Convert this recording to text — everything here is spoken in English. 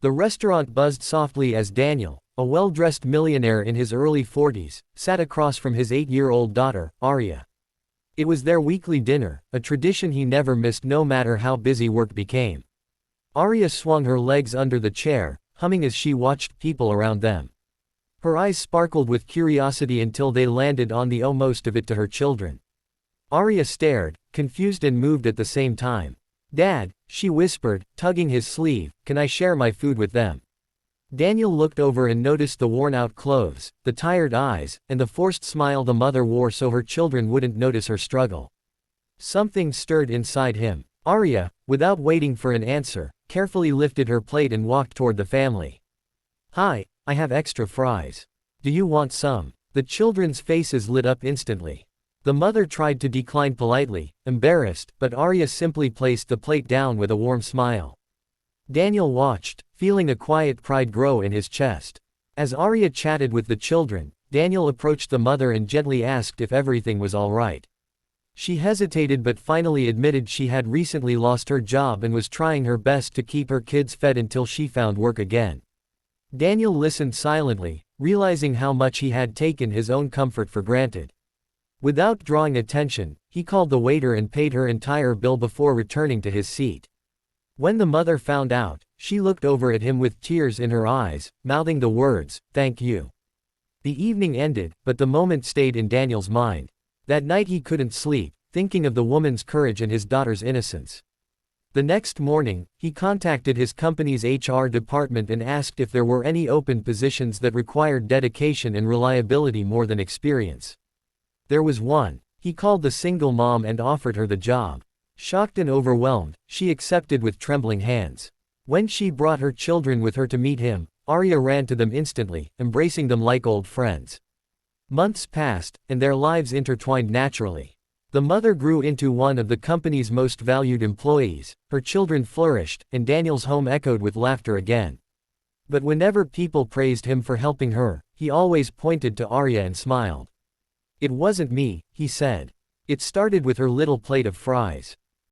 The restaurant buzzed softly as Daniel, a well-dressed millionaire in his early 40s, sat across from his 8-year-old daughter, Arya. It was their weekly dinner, a tradition he never missed no matter how busy work became. Arya swung her legs under the chair, humming as she watched people around them. Her eyes sparkled with curiosity until they landed on the most of it to her children. Arya stared, confused and moved at the same time. "Dad," she whispered, tugging his sleeve, "can I share my food with them?" Daniel looked over and noticed the worn-out clothes, the tired eyes, and the forced smile the mother wore so her children wouldn't notice her struggle. Something stirred inside him. Arya, without waiting for an answer, carefully lifted her plate and walked toward the family. "Hi, I have extra fries. Do you want some?" The children's faces lit up instantly. The mother tried to decline politely, embarrassed, but Arya simply placed the plate down with a warm smile. Daniel watched, feeling a quiet pride grow in his chest. As Arya chatted with the children, Daniel approached the mother and gently asked if everything was all right. She hesitated but finally admitted she had recently lost her job and was trying her best to keep her kids fed until she found work again. Daniel listened silently, realizing how much he had taken his own comfort for granted. Without drawing attention, he called the waiter and paid her entire bill before returning to his seat. When the mother found out, she looked over at him with tears in her eyes, mouthing the words, "Thank you." The evening ended, but the moment stayed in Daniel's mind. That night he couldn't sleep, thinking of the woman's courage and his daughter's innocence. The next morning, he contacted his company's HR department and asked if there were any open positions that required dedication and reliability more than experience. There was one. He called the single mom and offered her the job. Shocked and overwhelmed, she accepted with trembling hands. When she brought her children with her to meet him, Arya ran to them instantly, embracing them like old friends. Months passed, and their lives intertwined naturally. The mother grew into one of the company's most valued employees, her children flourished, and Daniel's home echoed with laughter again. But whenever people praised him for helping her, he always pointed to Arya and smiled. "It wasn't me," he said. "It started with her little plate of fries."